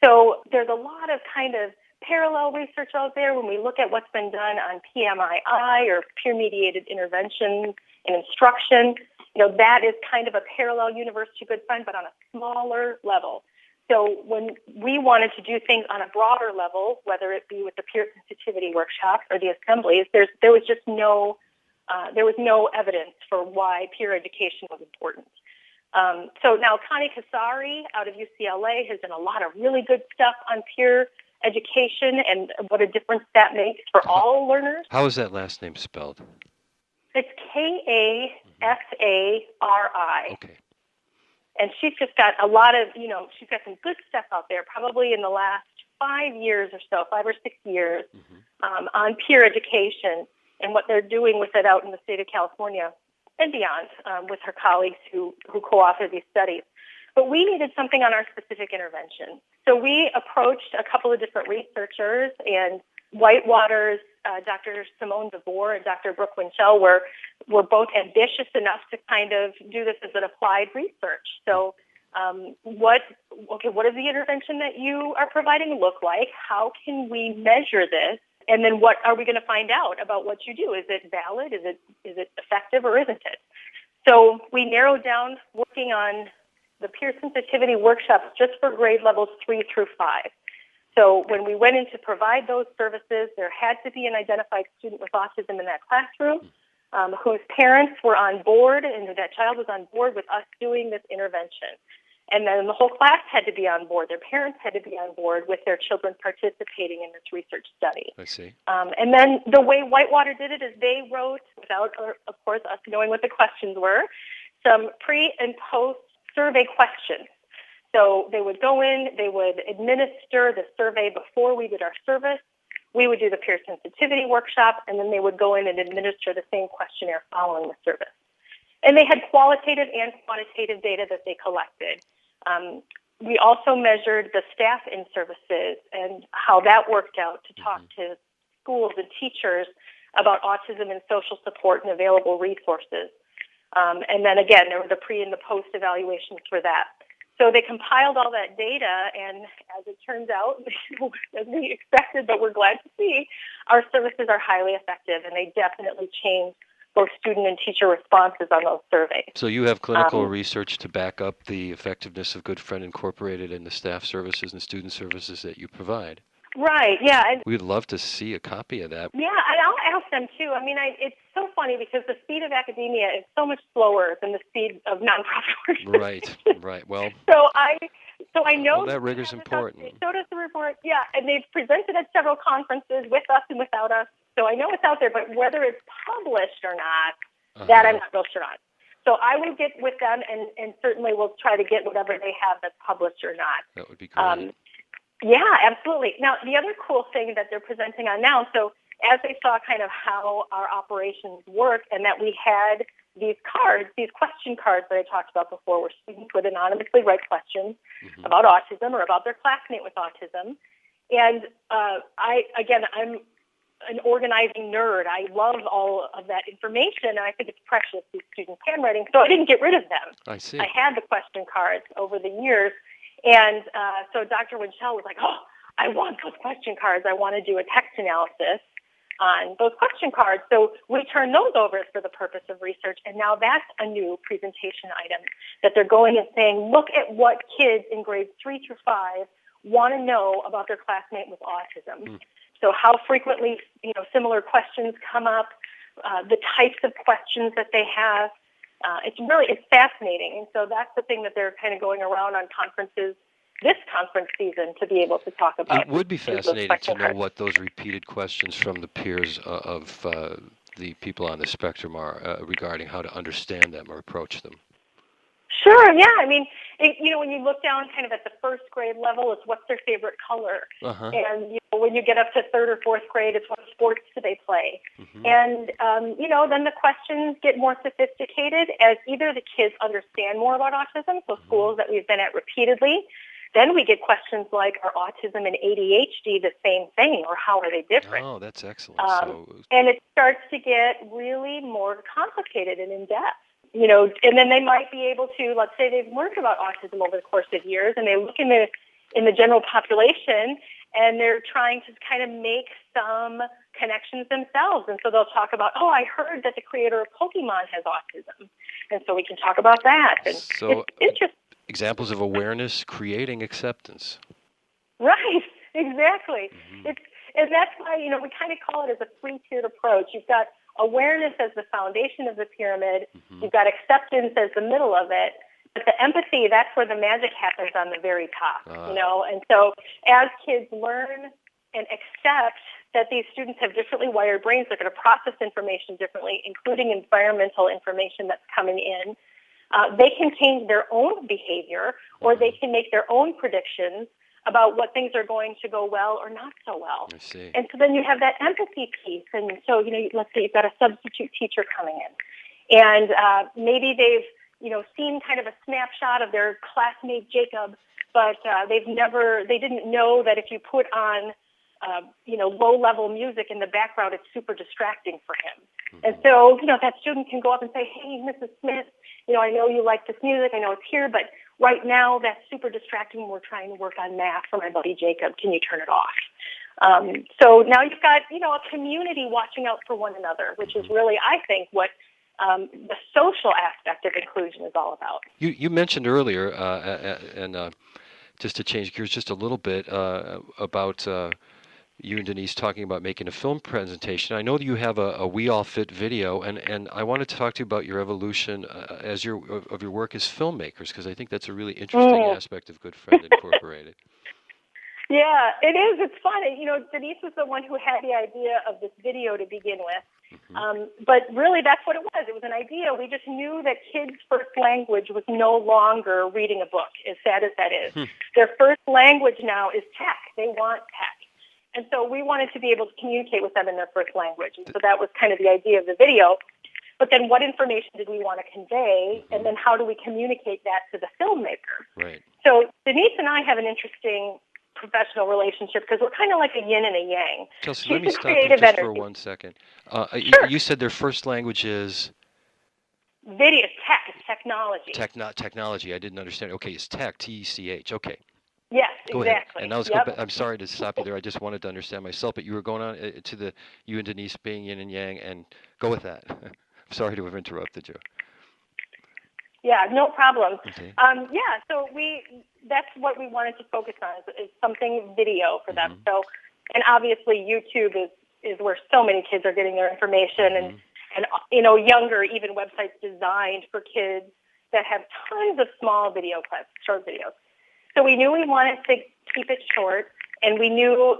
So there's a lot of kind of parallel research out there when we look at what's been done on PMII or peer-mediated intervention and instruction. That is kind of a parallel University of Good Friend, but on a smaller level. So when we wanted to do things on a broader level, whether it be with the peer sensitivity workshops or the assemblies, there was just no evidence for why peer education was important. So now Connie Kasari out of UCLA has done a lot of really good stuff on peer education and what a difference that makes for all learners. How is that last name spelled? It's Kasari. Okay. And she's just got a lot of, she's got some good stuff out there, probably in the last 5 years or so, 5 or 6 years, on peer education and what they're doing with it out in the state of California and beyond with her colleagues who co-authored these studies. But we needed something on our specific intervention. So we approached a couple of different researchers, and Whitewater's Dr. Simone DeVore and Dr. Brooke Winchell were both ambitious enough to kind of do this as an applied research. So what does the intervention that you are providing look like? How can we measure this? And then what are we going to find out about what you do? Is it valid? Is it effective, or isn't it? So we narrowed down working on the peer sensitivity workshops just for grade levels 3 through 5. So when we went in to provide those services, there had to be an identified student with autism in that classroom whose parents were on board, and that child was on board with us doing this intervention. And then the whole class had to be on board. Their parents had to be on board with their children participating in this research study. I see. And then the way Whitewater did it is they wrote, without, of course, us knowing what the questions were, some pre- and post-survey questions. So they would go in, they would administer the survey before we did our service. We would do the peer sensitivity workshop, and then they would go in and administer the same questionnaire following the service. And they had qualitative and quantitative data that they collected. We also measured the staff in services and how that worked out to talk to schools and teachers about autism and social support and available resources. And then again, there were the pre and the post evaluations for that. So they compiled all that data, and as it turns out, as we expected, but we're glad to see, our services are highly effective, and they definitely change both student and teacher responses on those surveys. So you have clinical research to back up the effectiveness of Good Friend incorporated in the staff services and student services that you provide. Right, yeah. And we'd love to see a copy of that. Yeah, and I'll ask them too. I mean, it's so funny because the speed of academia is so much slower than the speed of nonprofit organizations. Right. Well, So I know that rigor's important. They showed us the report, yeah, and they've presented at several conferences with us and without us. So I know it's out there, but whether it's published or not, that I'm not real sure on. So I will get with them, and certainly we'll try to get whatever they have that's published or not. That would be great. Yeah, absolutely. Now, the other cool thing that they're presenting on now, so as they saw kind of how our operations work and that we had these cards, these question cards that I talked about before, where students would anonymously write questions about autism or about their classmate with autism. And I'm an organizing nerd. I love all of that information, and I think it's precious, these students' handwriting, so I didn't get rid of them. I see. I had the question cards over the years, and so Dr. Winchell was like, oh, I want those question cards. I want to do a text analysis on those question cards. So we turned those over for the purpose of research, and now that's a new presentation item that they're going and saying, look at what kids in grades 3 through 5 want to know about their classmate with autism. So how frequently, similar questions come up, the types of questions that they have. It's fascinating. And so that's the thing that they're kind of going around on conferences this conference season to be able to talk about. It would be fascinating to know what those repeated questions from the peers of the people on the spectrum are regarding how to understand them or approach them. Sure, yeah. I mean, when you look down kind of at the first grade level, it's what's their favorite color. And, when you get up to third or fourth grade, it's what sports do they play. And, then the questions get more sophisticated as either the kids understand more about autism, so schools that we've been at repeatedly. Then we get questions like, are autism and ADHD the same thing, or how are they different? Oh, that's excellent. And it starts to get really more complicated and in-depth. And then they might be able to, let's say they've learned about autism over the course of years, and they look in the general population, and they're trying to kind of make some connections themselves. And so they'll talk about, oh, I heard that the creator of Pokemon has autism. And so we can talk about that. And so it's interesting. Examples of awareness creating acceptance. Right, exactly. And that's why, we kind of call it as a three-tiered approach. You've got awareness as the foundation of the pyramid. You've got acceptance as the middle of it. But the empathy, that's where the magic happens on the very top, And so as kids learn and accept that these students have differently wired brains, they're going to process information differently, including environmental information that's coming in, they can change their own behavior, or they can make their own predictions about what things are going to go well or not so well. I see. And so then you have that empathy piece. And so, let's say you've got a substitute teacher coming in, and maybe they've, seen kind of a snapshot of their classmate Jacob, but they didn't know that if you put on, low-level music in the background, it's super distracting for him. And so, that student can go up and say, hey, Mrs. Smith, I know you like this music. I know it's here, but right now that's super distracting. We're trying to work on math for my buddy Jacob. Can you turn it off? So now you've got, a community watching out for one another, which is really, I think, what the social aspect of inclusion is all about. You mentioned earlier, and just to change gears just a little bit, about you and Denise talking about making a film presentation. I know that you have a We All Fit video, and I wanted to talk to you about your evolution of your work as filmmakers, because I think that's a really interesting aspect of Good Friend Incorporated. Yeah, it is. It's fun. Denise was the one who had the idea of this video to begin with. But really, that's what it was. It was an idea. We just knew that kids' first language was no longer reading a book, as sad as that is. Their first language now is tech. They want tech. And so we wanted to be able to communicate with them in their first language. And so that was kind of the idea of the video. But then what information did we want to convey? And then how do we communicate that to the filmmaker? Right. So Denise and I have an interesting professional relationship because we're kind of like a yin and a yang. Chelsea, She's let me the stop you creative just energy. for 1 second. Sure. You said their first language is? Video, tech, technology. Technology. I didn't understand. Okay, it's tech, T-E-C-H. Okay. Yes, go exactly. Ahead. And now let's go back. I'm sorry to stop you there. I just wanted to understand myself, but you were going on to you and Denise being yin and yang, and go with that. I'm sorry to have interrupted you. Yeah, no problem. Okay. So that's what we wanted to focus on is something video for them. So, and obviously YouTube is where so many kids are getting their information, and younger, even websites designed for kids that have tons of small video clips, short videos. So we knew we wanted to keep it short, and we knew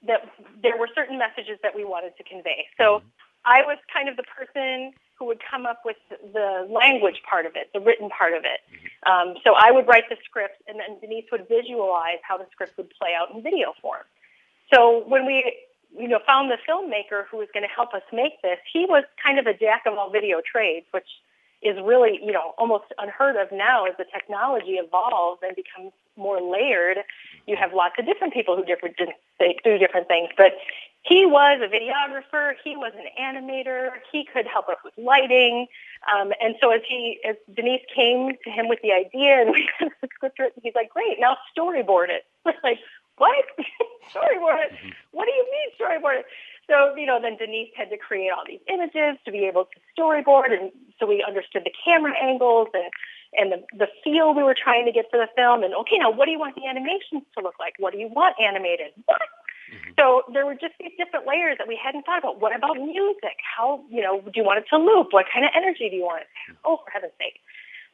that there were certain messages that we wanted to convey. So I was kind of the person who would come up with the language part of it, the written part of it. So I would write the script, and then Denise would visualize how the script would play out in video form. So when we found the filmmaker who was going to help us make this, he was kind of a jack of all video trades, which is really, almost unheard of now as the technology evolves and becomes more layered. You have lots of different people who do different things, but he was a videographer. He was an animator. He could help us with lighting. And so as Denise came to him with the idea and we had the script written, he's like, great, now storyboard it. We're like, what? Storyboard it? What do you mean storyboard it? So, then Denise had to create all these images to be able to storyboard. And so we understood the camera angles and the feel we were trying to get for the film. And, okay, now what do you want the animations to look like? What do you want animated? What? So there were just these different layers that we hadn't thought about. What about music? How, do you want it to loop? What kind of energy do you want it to have? Oh, for heaven's sake.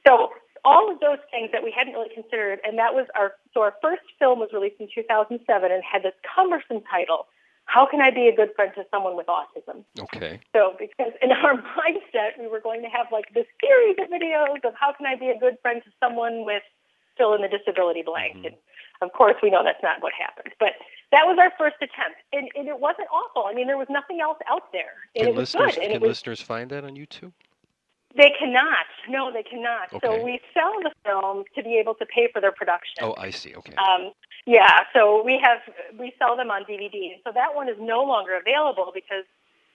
So all of those things that we hadn't really considered, and that was our first film was released in 2007 and had this cumbersome title, How Can I Be a Good Friend to Someone with Autism? Okay. So because in our mindset, we were going to have like this series of videos of how can I be a good friend to someone with fill in the disability blank. And of course, we know that's not what happened. But that was our first attempt. And it wasn't awful. I mean, there was nothing else out there. And it was good. And can listeners find that on YouTube? They cannot. No, they cannot. Okay. So we sell the films to be able to pay for their production. Oh, I see. Okay. So we sell them on DVD. So that one is no longer available because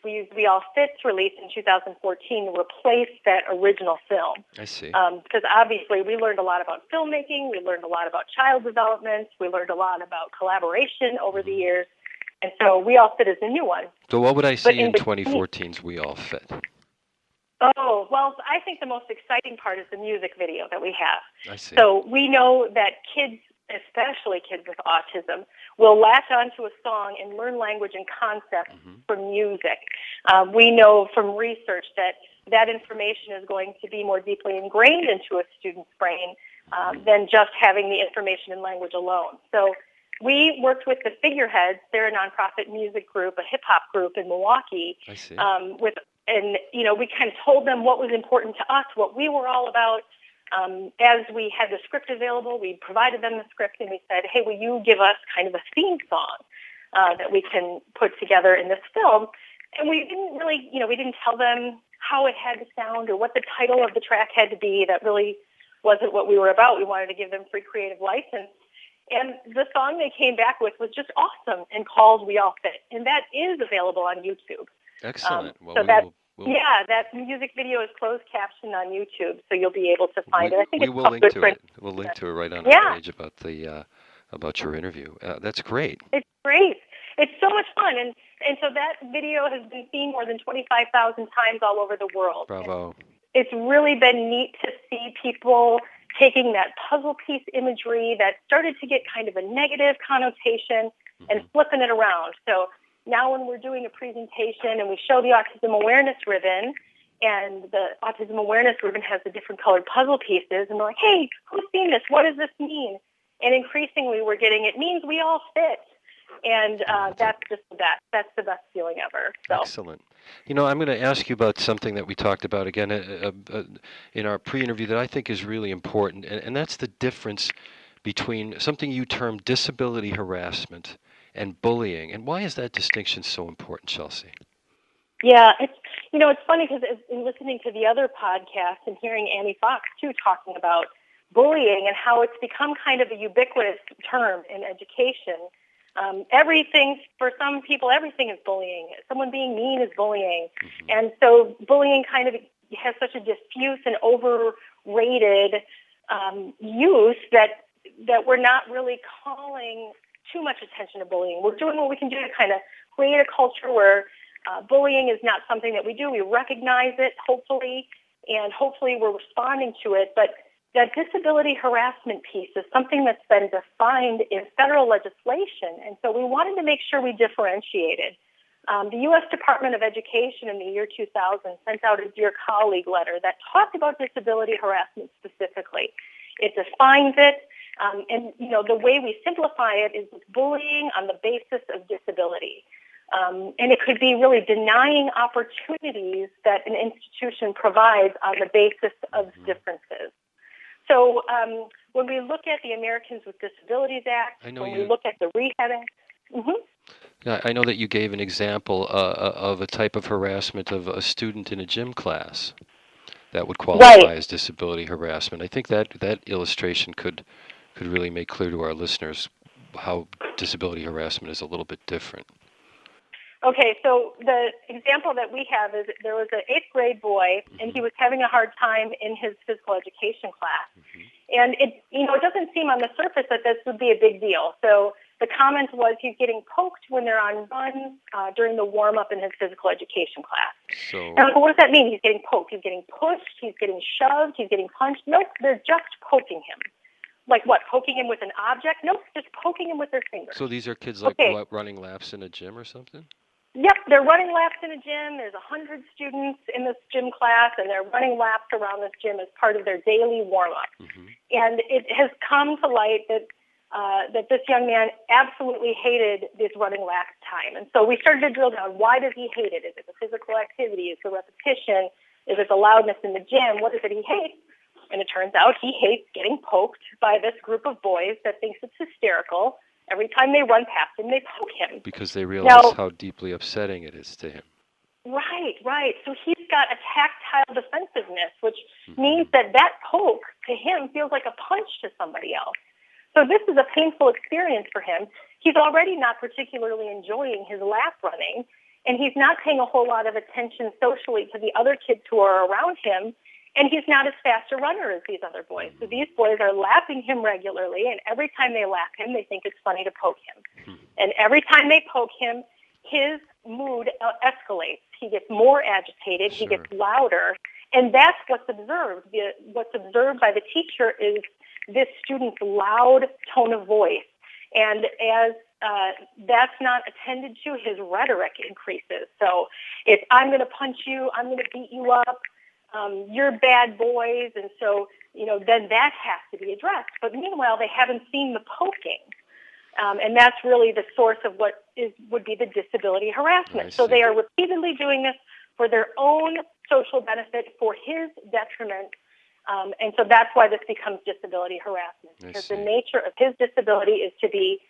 we All Fit released in 2014 replaced that original film. I see. Because obviously we learned a lot about filmmaking, we learned a lot about child development, we learned a lot about collaboration over the years, and so We All Fit is a new one. So what would I see in 2014's We All Fit? Oh, well, I think the most exciting part is the music video that we have. I see. So we know that kids, especially kids with autism, will latch onto a song and learn language and concepts from music. We know from research that information is going to be more deeply ingrained into a student's brain than just having the information in language alone. So we worked with the Figureheads. They're a nonprofit music group, a hip-hop group in Milwaukee. I see. We kind of told them what was important to us, what we were all about. As we had the script available, we provided them the script and we said, hey, will you give us kind of a theme song that we can put together in this film? And we didn't really, we didn't tell them how it had to sound or what the title of the track had to be. That really wasn't what we were about. We wanted to give them free creative license. And the song they came back with was just awesome and called We All Fit. And that is available on YouTube. Excellent. That music video is closed captioned on YouTube, so you'll be able to find it. I think we'll link to it. We'll link to it right on our page about about your interview. That's great. It's great. It's so much fun, and so that video has been seen more than 25,000 times all over the world. Bravo. It's really been neat to see people taking that puzzle piece imagery that started to get kind of a negative connotation and flipping it around. So now when we're doing a presentation and we show the Autism Awareness Ribbon, and the Autism Awareness Ribbon has the different colored puzzle pieces, and we're like, hey, who's seen this? What does this mean? And increasingly we're getting, it means we all fit. And that's just the best. That's the best feeling ever. So. Excellent. I'm going to ask you about something that we talked about again in our pre-interview that I think is really important, and that's the difference between something you term disability harassment and bullying. And why is that distinction so important, Chelsea? Yeah, it's funny because in listening to the other podcast and hearing Annie Fox too talking about bullying and how it's become kind of a ubiquitous term in education. Everything, for some people, everything is bullying. Someone being mean is bullying. And so bullying kind of has such a diffuse and overrated use that we're not really calling too much attention to bullying. We're doing what we can do to kind of create a culture where bullying is not something that we do. We recognize it, hopefully, and hopefully we're responding to it. But that disability harassment piece is something that's been defined in federal legislation, and so we wanted to make sure we differentiated. The U.S. Department of Education in the year 2000 sent out a Dear Colleague letter that talked about disability harassment specifically. It defines it, and the way we simplify it is bullying on the basis of disability. And it could be really denying opportunities that an institution provides on the basis of differences. So when we look at the Americans with Disabilities Act, we look at the Rehab Act. I know that you gave an example of a type of harassment of a student in a gym class that would qualify as disability harassment. I think that illustration could really make clear to our listeners how disability harassment is a little bit different. Okay, so the example that we have is there was an 8th grade boy, and he was having a hard time in his physical education class. And it doesn't seem on the surface that this would be a big deal. So the comment was he's getting poked when they're on runs during the warm-up in his physical education class. So, and what does that mean? He's getting poked. He's getting pushed. He's getting shoved. He's getting punched. No, they're just poking him. Like what? Poking him with an object? No, just poking him with their fingers. So these are kids like what, running laps in a gym or something? Yep, they're running laps in a gym. There's 100 students in this gym class, and they're running laps around this gym as part of their daily warm-up. And it has come to light that this young man absolutely hated this running lap time. And so we started to drill down. Why does he hate it? Is it the physical activity? Is it the repetition? Is it the loudness in the gym? What is it he hates? And it turns out he hates getting poked by this group of boys that thinks it's hysterical. Every time they run past him, they poke him. Because they realize how deeply upsetting it is to him. Right. So he's got a tactile defensiveness, which means that poke to him feels like a punch to somebody else. So this is a painful experience for him. He's already not particularly enjoying his lap running, and he's not paying a whole lot of attention socially to the other kids who are around him, and he's not as fast a runner as these other boys. So these boys are lapping him regularly, and every time they lap him, they think it's funny to poke him. And every time they poke him, his mood escalates. He gets more agitated. He gets louder. And that's what's observed. What's observed by the teacher is this student's loud tone of voice. And as that's not attended to, his rhetoric increases. So it's, I'm going to punch you, I'm going to beat you up, you're bad boys. And so, then that has to be addressed. But meanwhile, they haven't seen the poking. And that's really the source of what would be the disability harassment. So they are repeatedly doing this for their own social benefit, for his detriment. And so that's why this becomes disability harassment. Because the nature of his disability is to be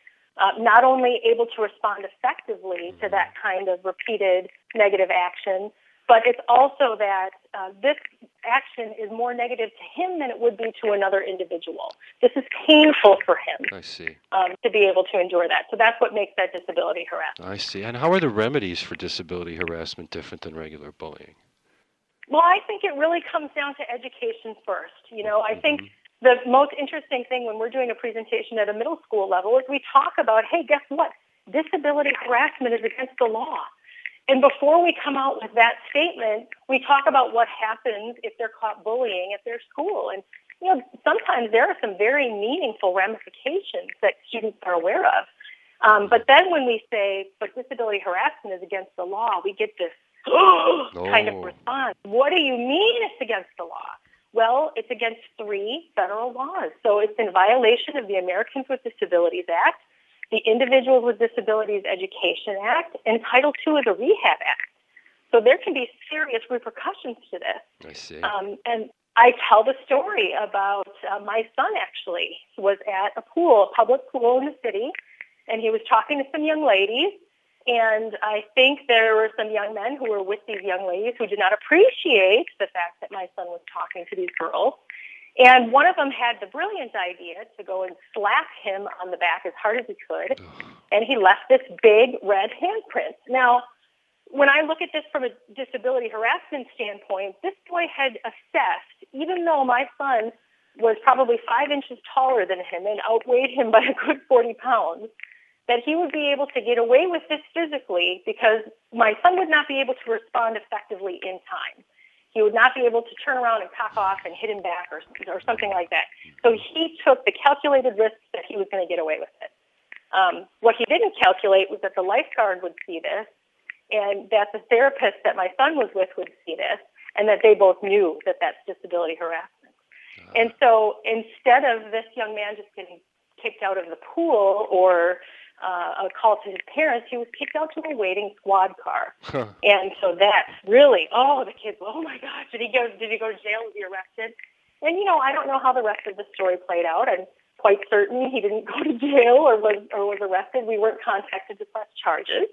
not only able to respond effectively to that kind of repeated negative action, but it's also that this action is more negative to him than it would be to another individual. This is painful for him. I see. To be able to endure that. So that's what makes that disability harassment. I see. And how are the remedies for disability harassment different than regular bullying? Well, I think it really comes down to education first. I think the most interesting thing when we're doing a presentation at a middle school level is we talk about, hey, guess what? Disability harassment is against the law. And before we come out with that statement, we talk about what happens if they're caught bullying at their school. And, sometimes there are some very meaningful ramifications that students are aware of. But then when we say, but disability harassment is against the law, we get this kind of response. What do you mean it's against the law? Well, it's against 3 federal laws. So it's in violation of the Americans with Disabilities Act, the Individuals with Disabilities Education Act, and Title II of the Rehab Act. So there can be serious repercussions to this. I see. And I tell the story about my son, actually. He was at a public pool in the city, and he was talking to some young ladies. And I think there were some young men who were with these young ladies who did not appreciate the fact that my son was talking to these girls. And one of them had the brilliant idea to go and slap him on the back as hard as he could. And he left this big red handprint. Now, when I look at this from a disability harassment standpoint, this boy had assessed, even though my son was probably 5 inches taller than him and outweighed him by a good 40 pounds, that he would be able to get away with this physically because my son would not be able to respond effectively in time. He would not be able to turn around and cock off and hit him back or something like that. So he took the calculated risk that he was going to get away with it. What he didn't calculate was that the lifeguard would see this and that the therapist that my son was with would see this and that they both knew that that's disability harassment. And so instead of this young man just getting kicked out of the pool or a call to his parents, he was kicked out to a waiting squad car. And so that's really, the kids, oh my gosh, did he go to jail? Was he arrested? And, I don't know how the rest of the story played out. I'm quite certain he didn't go to jail or was arrested. We weren't contacted to press charges.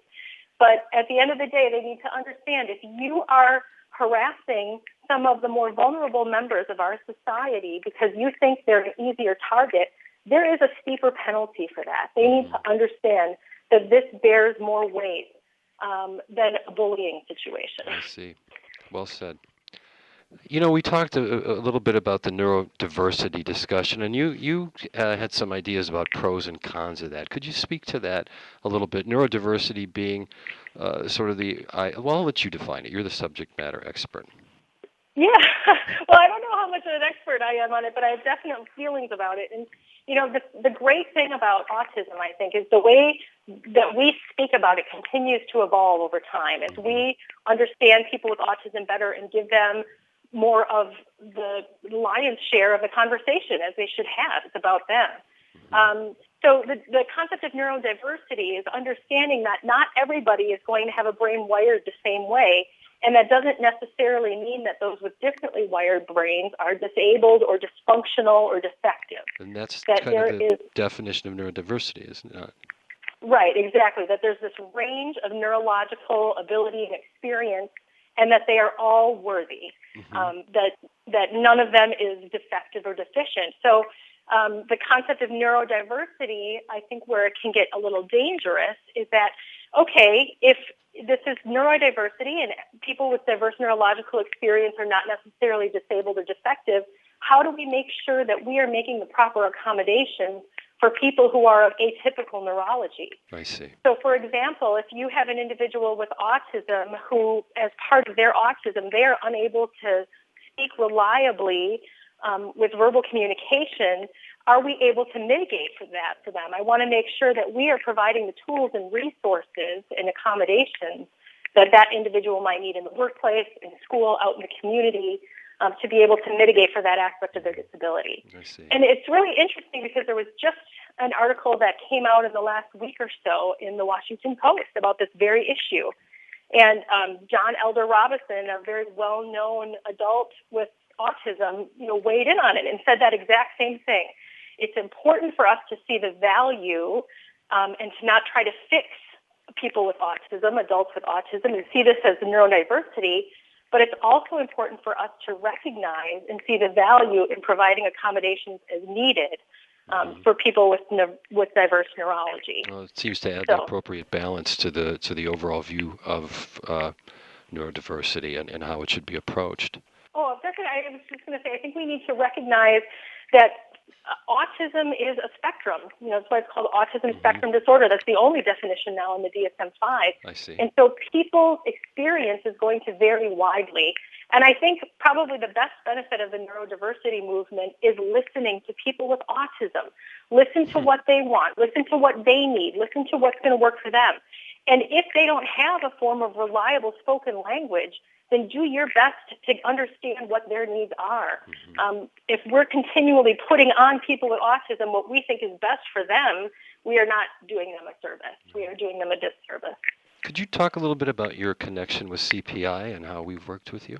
But at the end of the day, they need to understand if you are harassing some of the more vulnerable members of our society because you think they're an easier target, there is a steeper penalty for that. They need to understand that this bears more weight than a bullying situation. I see. Well said. We talked a little bit about the neurodiversity discussion, and you had some ideas about pros and cons of that. Could you speak to that a little bit? Neurodiversity being sort of well, I'll let you define it. You're the subject matter expert. Yeah. Well, I don't know how much of an expert I am on it, but I have definite feelings about it. And, the great thing about autism, I think, is the way that we speak about it continues to evolve over time. As we understand people with autism better and give them more of the lion's share of the conversation, as they should have. It's about them. So the concept of neurodiversity is understanding that not everybody is going to have a brain wired the same way, and that doesn't necessarily mean that those with differently wired brains are disabled or dysfunctional or defective. And that's kind of the definition of neurodiversity, isn't it? Right, exactly. That there's this range of neurological ability and experience, and that they are all worthy. That none of them is defective or deficient. So the concept of neurodiversity, I think where it can get a little dangerous is that, okay, if this is neurodiversity and people with diverse neurological experience are not necessarily disabled or defective, how do we make sure that we are making the proper accommodations for people who are of atypical neurology? I see. So, for example, if you have an individual with autism who, as part of their autism, they are unable to speak reliably with verbal communication, are we able to mitigate for them? I want to make sure that we are providing the tools and resources and accommodations that individual might need in the workplace, in school, out in the community, to be able to mitigate for that aspect of their disability. I see. And it's really interesting because there was just an article that came out in the last week or so in the Washington Post about this very issue. And John Elder Robinson, a very well-known adult with autism, weighed in on it and said that exact same thing. It's important for us to see the value and to not try to fix people with autism, adults with autism, and see this as neurodiversity. But it's also important for us to recognize and see the value in providing accommodations as needed for people with diverse neurology. Well, it seems to add the appropriate balance to the overall view of neurodiversity and how it should be approached. Oh, I was just going to say, I think we need to recognize that autism is a spectrum. That's why it's called autism spectrum disorder. That's the only definition now in the DSM-5. I see. And so people's experience is going to vary widely. And I think probably the best benefit of the neurodiversity movement is listening to people with autism. Listen to what they want. Listen to what they need. Listen to what's going to work for them. And if they don't have a form of reliable spoken language, then do your best to understand what their needs are. If we're continually putting on people with autism what we think is best for them, we are not doing them a service. We are doing them a disservice. Could you talk a little bit about your connection with CPI and how we've worked with you?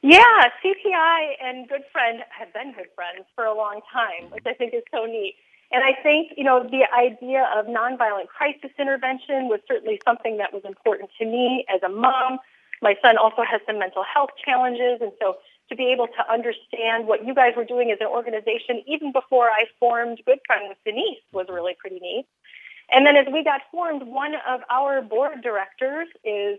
Yeah, CPI and Good Friend have been good friends for a long time, which I think is so neat. And I think, the idea of nonviolent crisis intervention was certainly something that was important to me as a mom. My son also has some mental health challenges, and so to be able to understand what you guys were doing as an organization, even before I formed Good Friend with Denise, was really pretty neat. And then as we got formed, one of our board directors is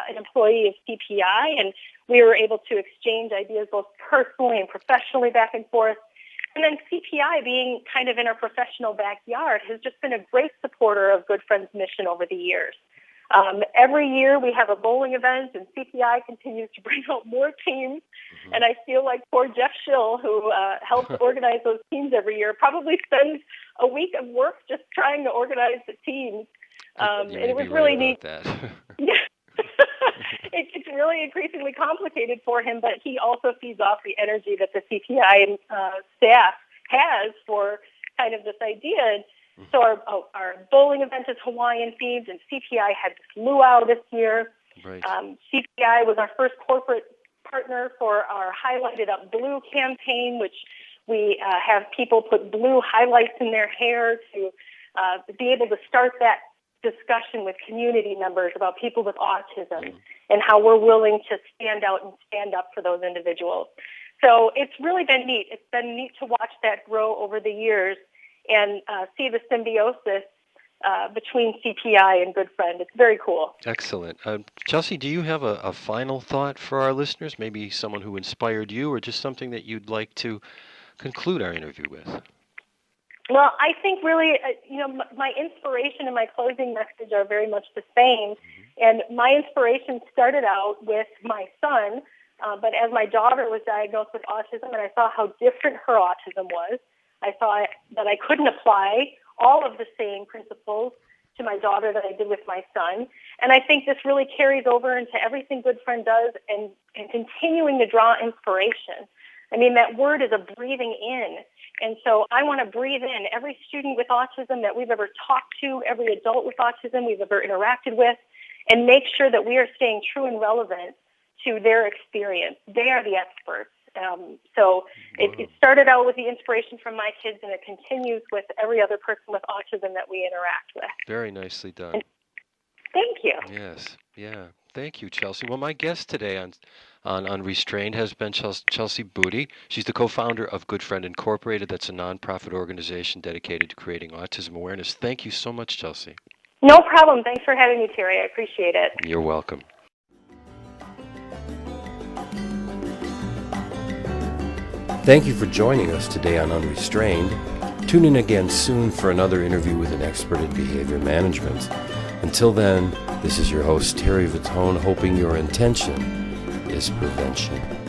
an employee of CPI, and we were able to exchange ideas both personally and professionally back and forth. And then CPI, being kind of in our professional backyard, has just been a great supporter of Good Friend's mission over the years. Every year we have a bowling event, and CPI continues to bring out more teams. And I feel like poor Jeff Schill, who helps organize those teams every year, probably spends a week of work just trying to organize the teams. And it was really neat. Yeah. It's really increasingly complicated for him, but he also feeds off the energy that the CPI staff has for kind of this idea. So our bowling event is Hawaiian themed, and CPI had this luau this year. Right. CPI was our first corporate partner for our Highlighted Up Blue campaign, which we have people put blue highlights in their hair to be able to start that discussion with community members about people with autism and how we're willing to stand out and stand up for those individuals. So it's really been neat. It's been neat to watch that grow over the years. and see the symbiosis between CPI and Good Friend. It's very cool. Excellent. Chelsea, do you have a final thought for our listeners? Maybe someone who inspired you, or just something that you'd like to conclude our interview with? Well, I think really, my inspiration and my closing message are very much the same. And my inspiration started out with my son, but as my daughter was diagnosed with autism and I saw how different her autism was, I saw that I couldn't apply all of the same principles to my daughter that I did with my son. And I think this really carries over into everything Good Friend does and continuing to draw inspiration. I mean, that word is a breathing in. And so I want to breathe in every student with autism that we've ever talked to, every adult with autism we've ever interacted with, and make sure that we are staying true and relevant to their experience. They are the experts. It started out with the inspiration from my kids, and it continues with every other person with autism that we interact with. Very nicely done. Thank you. Yes. Yeah. Thank you, Chelsea. Well, my guest today on Unrestrained has been Chelsea Budde. She's the co-founder of Good Friend Incorporated. That's a nonprofit organization dedicated to creating autism awareness. Thank you so much, Chelsea. No problem. Thanks for having me, Terry. I appreciate it. You're welcome. Thank you for joining us today on Unrestrained. Tune in again soon for another interview with an expert in behavior management. Until then, this is your host, Terry Vitone, hoping your intention is prevention.